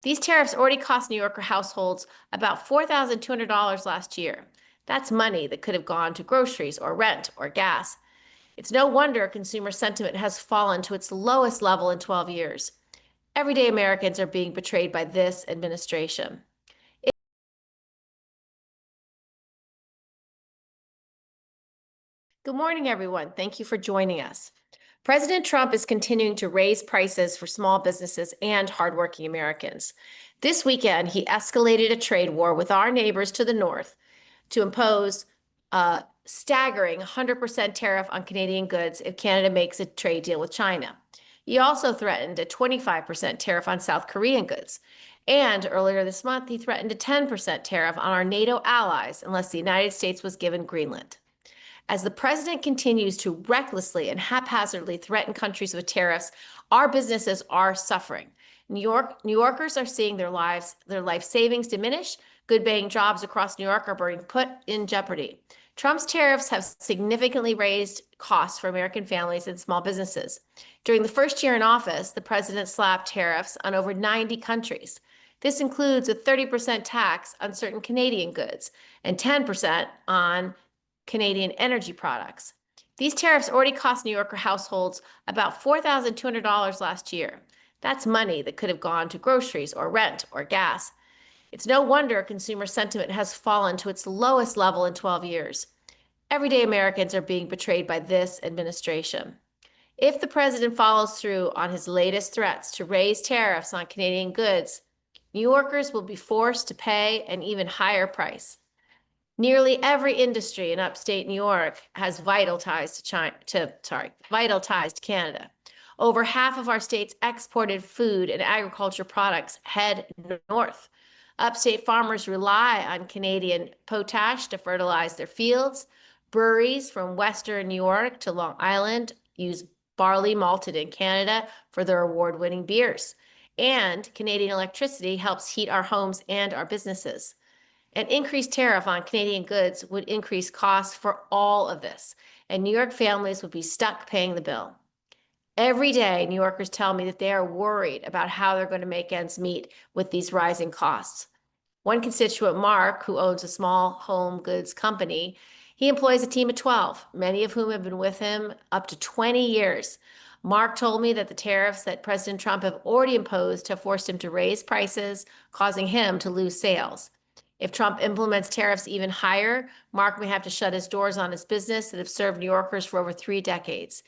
These tariffs already cost New Yorker households about $4,200 last year. That's money that could have gone to groceries or rent or gas. It's no wonder consumer sentiment has fallen to its lowest level in 12 years. Everyday Americans are being betrayed by this administration. Good morning, everyone. Thank you for joining us. President Trump is continuing to raise prices for small businesses and hardworking Americans. This weekend, he escalated a trade war with our neighbors to the north to impose a staggering 100% tariff on Canadian goods if Canada makes a trade deal with China. He also threatened a 25% tariff on South Korean goods. And earlier this month, he threatened a 10% tariff on our NATO allies unless the United States was given Greenland. As the president continues to recklessly and haphazardly threaten countries with tariffs, our businesses are suffering. New Yorkers are seeing their life savings diminish. Good paying jobs across New York are being put in jeopardy. Trump's tariffs have significantly raised costs for American families and small businesses. During the first year in office, the president slapped tariffs on over 90 countries. This includes a 30% tax on certain Canadian goods and 10% on Canadian energy products. These tariffs already cost New Yorker households about $4,200 last year. That's money that could have gone to groceries or rent or gas. It's no wonder consumer sentiment has fallen to its lowest level in 12 years. Everyday Americans are being betrayed by this administration. If the president follows through on his latest threats to raise tariffs on Canadian goods, New Yorkers will be forced to pay an even higher price. Nearly every industry in upstate New York has vital ties to Canada. Over half of our state's exported food and agriculture products head north. Upstate farmers rely on Canadian potash to fertilize their fields. Breweries from Western New York to Long Island use barley malted in Canada for their award-winning beers. And Canadian electricity helps heat our homes and our businesses. An increased tariff on Canadian goods would increase costs for all of this, and New York families would be stuck paying the bill. Every day, New Yorkers tell me that they are worried about how they're going to make ends meet with these rising costs. One constituent, Mark, who owns a small home goods company, he employs a team of 12, many of whom have been with him up to 20 years. Mark told me that the tariffs that President Trump have already imposed have forced him to raise prices, causing him to lose sales. If Trump implements tariffs even higher, Mark may have to shut his doors on his business that have served New Yorkers for over 3 decades.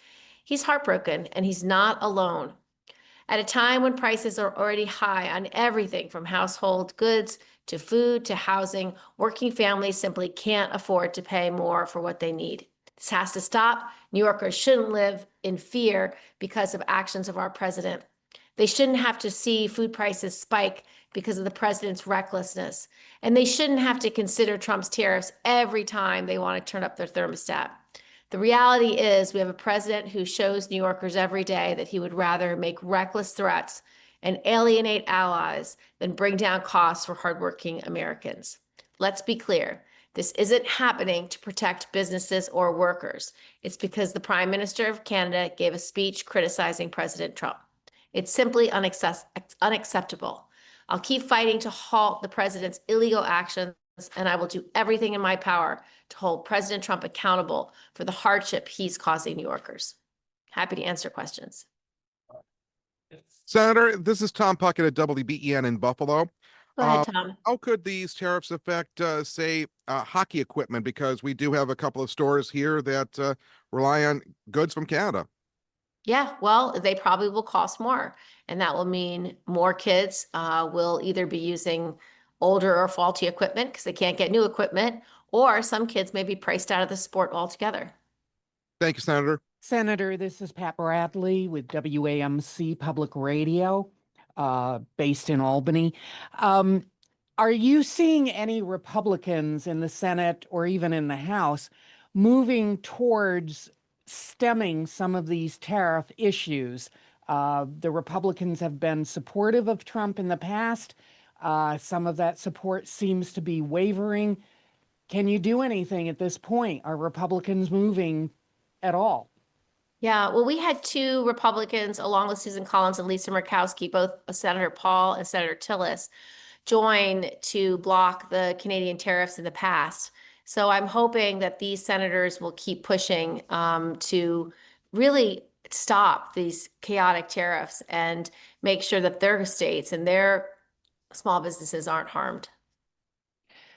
He's heartbroken, and he's not alone. At a time when prices are already high on everything from household goods to food to housing, working families simply can't afford to pay more for what they need. This has to stop. New Yorkers shouldn't live in fear because of actions of our president. They shouldn't have to see food prices spike because of the president's recklessness. And they shouldn't have to consider Trump's tariffs every time they want to turn up their thermostat. The reality is we have a president who shows New Yorkers every day that he would rather make reckless threats and alienate allies than bring down costs for hardworking Americans. Let's be clear. This isn't happening to protect businesses or workers. It's because the Prime Minister of Canada gave a speech criticizing President Trump. It's simply unacceptable. I'll keep fighting to halt the president's illegal actions, and I will do everything in my power to hold President Trump accountable for the hardship he's causing New Yorkers. Happy to answer questions. Senator, this is Tom Puckett at WBEN in Buffalo. Go ahead, Tom. How could these tariffs affect, say, hockey equipment? Because we do have a couple of stores here that rely on goods from Canada. Yeah, well, they probably will cost more, and that will mean more kids will either be using older or faulty equipment because they can't get new equipment, or some kids may be priced out of the sport altogether. Thank you, Senator. Senator, this is Pat Bradley with WAMC Public Radio, based in Albany. Are you seeing any Republicans in the Senate or even in the House moving towards stemming some of these tariff issues? The Republicans have been supportive of Trump in the past. Some of that support seems to be wavering. Can you do anything at this point? Are Republicans moving at all? Yeah, well, we had two Republicans, along with Susan Collins and Lisa Murkowski, both Senator Paul and Senator Tillis, join to block the Canadian tariffs in the past. So I'm hoping that these senators will keep pushing to really stop these chaotic tariffs and make sure that their states and their small businesses aren't harmed.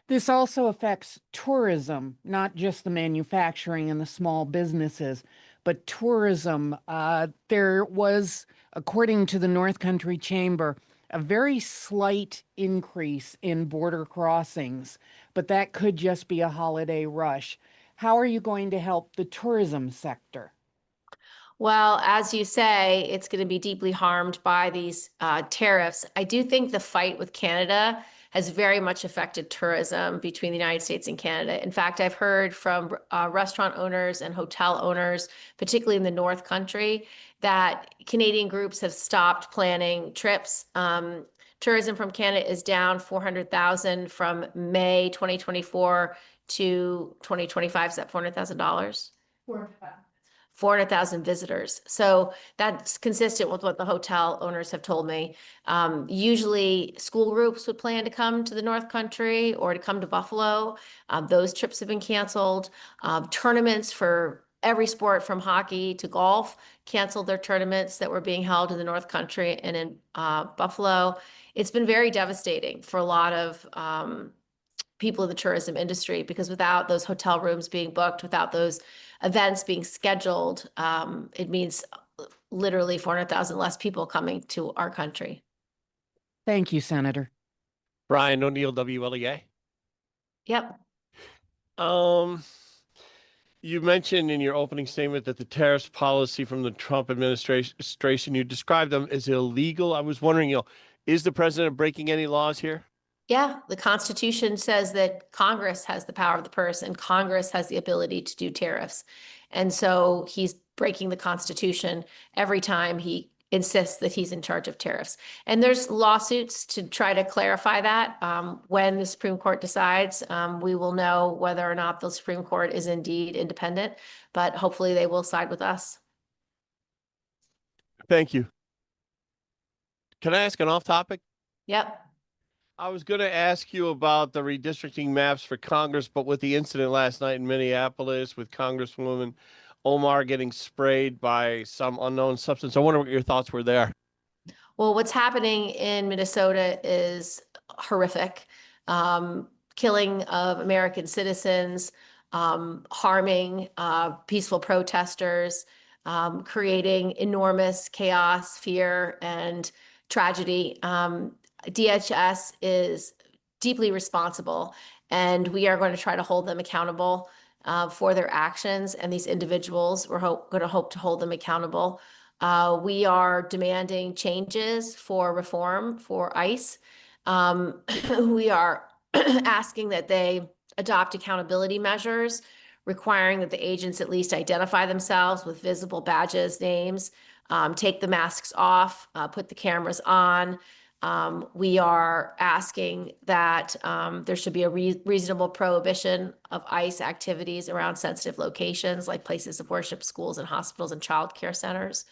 This also affects tourism, not just the manufacturing and the small businesses, but tourism. There was, according to the North Country Chamber, a very slight increase in border crossings, but that could just be a holiday rush. How are you going to help the tourism sector? Well, as you say, it's going to be deeply harmed by these tariffs. I do think the fight with Canada has very much affected tourism between the United States and Canada. In fact, I've heard from restaurant owners and hotel owners, particularly in the North Country, that Canadian groups have stopped planning trips. Tourism from Canada is down 400,000 from May 2024 to 2025. Is that $400,000? 400,000 visitors. So that's consistent with what the hotel owners have told me. Usually school groups would plan to come to the North Country or to come to Buffalo. Those trips have been canceled. Tournaments for every sport from hockey to golf canceled their tournaments that were being held in the North Country and in Buffalo. It's been very devastating for a lot of people in the tourism industry, because without those hotel rooms being booked, without those events being scheduled, it means literally 400,000 less people coming to our country. Thank you, Senator. Brian O'Neill, WLEA. Yep. You mentioned in your opening statement that the tariffs policy from the Trump administration, you described them as illegal. I was wondering, is the president breaking any laws here? Yeah, the Constitution says that Congress has the power of the purse and Congress has the ability to do tariffs. And so he's breaking the Constitution every time he insists that he's in charge of tariffs. And there's lawsuits to try to clarify that. When the Supreme Court decides, we will know whether or not the Supreme Court is indeed independent, but hopefully they will side with us. Thank you. Can I ask an off topic? Yep. I was going to ask you about the redistricting maps for Congress, but with the incident last night in Minneapolis with Congresswoman Omar getting sprayed by some unknown substance, I wonder what your thoughts were there. Well, what's happening in Minnesota is horrific. Killing of American citizens, harming peaceful protesters, creating enormous chaos, fear, and tragedy. DHS is deeply responsible, and we are going to try to hold them accountable for their actions. And these individuals, we're going to hope to hold them accountable. We are demanding changes for reform for ICE. We are asking that they adopt accountability measures, requiring that the agents at least identify themselves with visible badges, names, take the masks off, put the cameras on. We are asking that there should be a reasonable prohibition of ICE activities around sensitive locations like places of worship, schools and hospitals and child care centers.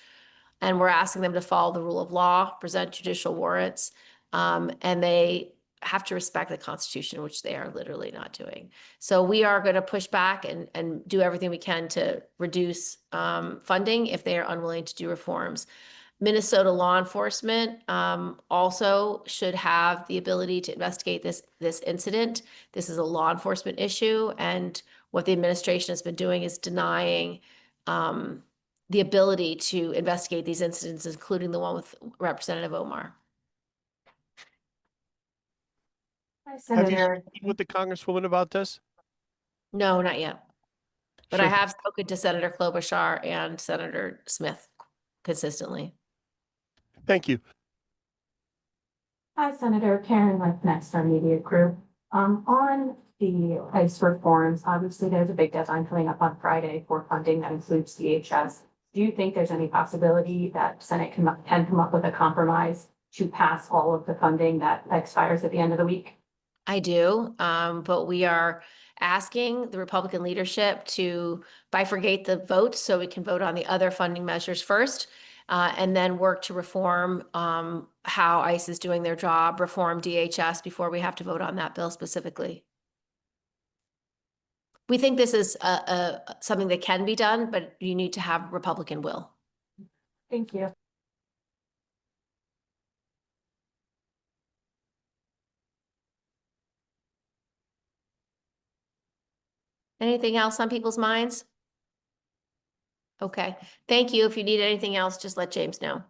And we're asking them to follow the rule of law, present judicial warrants, and they have to respect the Constitution, which they are literally not doing. So we are going to push back and do everything we can to reduce funding if they are unwilling to do reforms. Minnesota law enforcement also should have the ability to investigate this incident. This is a law enforcement issue, and what the administration has been doing is denying the ability to investigate these incidents, including the one with Representative Omar. Have you spoken with the Congresswoman about this? No, not yet. But Sure. I have spoken to Senator Klobuchar and Senator Smith consistently. Thank you. Hi, Senator Karen with Next Star Media Group. On the ICE reforms, obviously there's a big deadline coming up on Friday for funding that includes DHS. Do you think there's any possibility that Senate can come up with a compromise to pass all of the funding that expires at the end of the week? I do, but we are asking the Republican leadership to bifurcate the votes so we can vote on the other funding measures first, and then work to reform how ICE is doing their job, reform DHS before we have to vote on that bill specifically. We think this is something that can be done, but you need to have Republican will. Thank you. Anything else on people's minds? Okay, thank you. If you need anything else, just let James know.